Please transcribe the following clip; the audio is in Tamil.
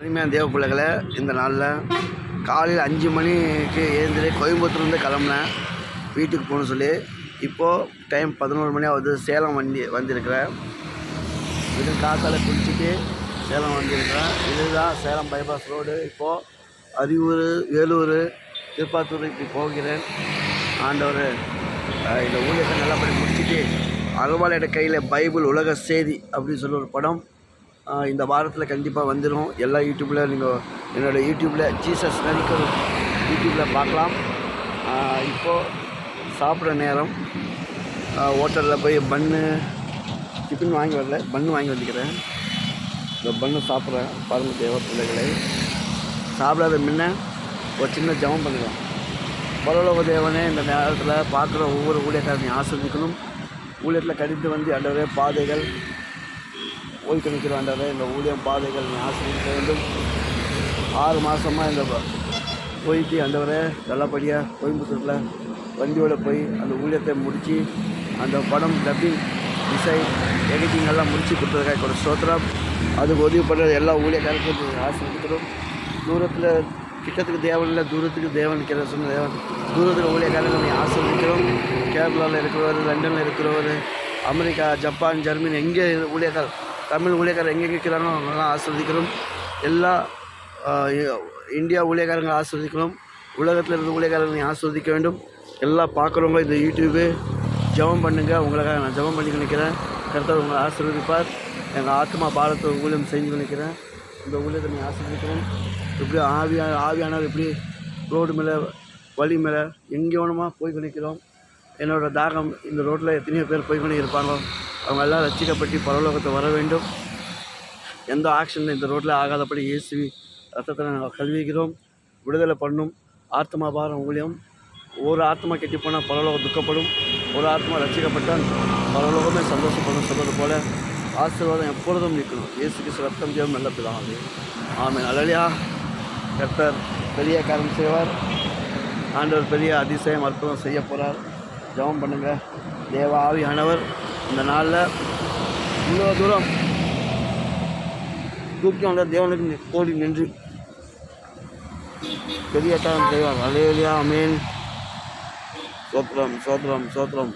இனிமையான தேவ பிள்ளைகளை இந்த நாளில் காலையில் 5 மணிக்கு எழுந்திரி கோயம்புத்தூர்லேருந்து கிளம்புனேன் வீட்டுக்கு போகணும்னு சொல்லி. இப்போது டைம் 11 மணி ஆகுது. சேலம் வந்திருக்கிறேன். இது காத்தால் குளிச்சுட்டு சேலம் வந்திருக்கிறேன். இதுதான் சேலம் பைபாஸ் ரோடு. இப்போது அரியூர், வேலூர், திருப்பாத்தூர் இப்படி போகிறேன். ஆண்டவர் இந்த ஊழியத்தை நல்லபடி முடிச்சுட்டு அகவாலையோட கையில் பைபிள் உலக செய்தி அப்படின்னு சொல்லி ஒரு படம் இந்த வாரத்தில் கண்டிப்பாக வந்துடும். எல்லா யூடியூப்பில் நீங்கள் என்னோடய யூடியூப்பில் ஜீசஸ் நடிக்கும் யூடியூப்பில் பார்க்கலாம். இப்போது சாப்பிட்ற நேரம். ஹோட்டலில் போய் டிஃபன் வாங்கி வரல, பன்னு வாங்கி வந்துக்கிறேன். இந்த பன்னு சாப்பிட்றேன். பாருங்கள் தேவ பிள்ளைகளை, சாப்பிடாத முன்ன ஒரு சின்ன ஜெபம் பண்ணுறேன். பரலோக தேவனே, இந்த நேரத்தில் பார்க்குற ஒவ்வொரு ஊழியக்காரனையும் ஆஸ்வதிக்கணும். ஊழியத்தில் கடித்து வந்து ஆண்டவரே பாதைகள் ஓய்வு நிற்கிற ஆண்டவரே, இந்த ஊழியம் பாதைகள் நீ ஆசிரியக்க வேண்டும். 6 மாதமாக இந்த போயிட்டு ஆண்டவரே நல்லபடியாக கோயம்புத்தூரில் வண்டியோடு போய் அந்த ஊழியத்தை முடித்து அந்த படம் டப்பிங், இசை, எடிட்டிங் எல்லாம் முடித்து கொடுத்ததுக்காக ஒரு ஸ்தோத்திரம். அதுக்கு உதவி பண்ணுறது எல்லா ஊழியக்காரருக்கும் ஆசிரியக்கிறோம். தூரத்தில் கிட்டத்துக்கு தேவன் இல்லை, தூரத்துக்கு தேவன் நிற்கிற சொன்ன தேவன். தூரத்தில் ஊழியக்காரர்கள் நீ ஆசிரியக்கிறோம். கேரளாவில் இருக்கிறவர், லண்டனில் இருக்கிறவர், அமெரிக்கா, ஜப்பான், ஜெர்மனி, எங்கே ஊழியக்காரர், தமிழ் ஊழியக்காரர் எங்கே இருக்கிறாங்களோ அவங்களாம் ஆஸ்வதிக்கிறோம். எல்லா இந்தியா ஊழியக்காரங்களை ஆஸ்வதிக்கணும். உலகத்தில் இருக்கிற ஊழியக்காரர்கள் நீ ஆஸ்வதிக்க வேண்டும். எல்லாம் பார்க்குறவங்க இந்த யூடியூபு ஜெபம் பண்ணுங்கள். உங்களுக்காக நான் ஜெபம் பண்ணி நிற்கிறேன். கர்த்தர் உங்களை ஆசீர்வதிப்பார். எங்கள் ஆத்மா பாலத்தை ஊழியம் செஞ்சு நிற்கிறேன். இந்த ஊழியத்தை நீ ஆசீர்வதிக்கணும். இப்படி ஆவியானவர் இப்படி ரோடு மேலே, வழி மேலே, எங்கே வேணுமா போய் நிற்கிறோம். என்னோடய தாகம் இந்த ரோட்டில் எத்தனையோ பேர் போய் கொண்டு இருப்பாங்க. அவங்க எல்லாம் ரட்சிக்கப்பட்டு பரலோகத்தை வர வேண்டும். எந்த ஆக்ஷனில் இந்த ரோட்டில் ஆகாதபடி இயேசு ரத்தத்தை நாங்கள் கழுவிக்கிறோம். விடுதலை பண்ணும் ஆத்மா பாரம் ஊழியம். ஒரு ஆத்மா கெட்டி போனால் பரலோகம் துக்கப்படும். ஒரு ஆத்மா ரட்சிக்கப்பட்டால் பரலோகமே சந்தோஷப்படும். சொல்வது போல் ஆசீர்வாதம் எப்பொழுதும் நிற்கணும். இயேசுக்கு ரத்தம் ஜெயம் நல்ல பிதாவே. ஆமென். அல்லேலூயா. கர்த்தர் பெரிய காரியம் செய்வார். ஆண்டவர் பெரிய அதிசயம் அற்புதம் செய்ய போகிறார். ஜெபம் பண்ணுங்கள். தேவ ஆவியானவர் இந்த நாளில் இவ்வளோ தூரம் தூக்கி வந்த தேவனுக்கு கோடி நன்றி. பெரிய காரியம் செய்வார். அல்லேலூயா. ஆமென். சோத்திரம், சோத்திரம், சோத்திரம்.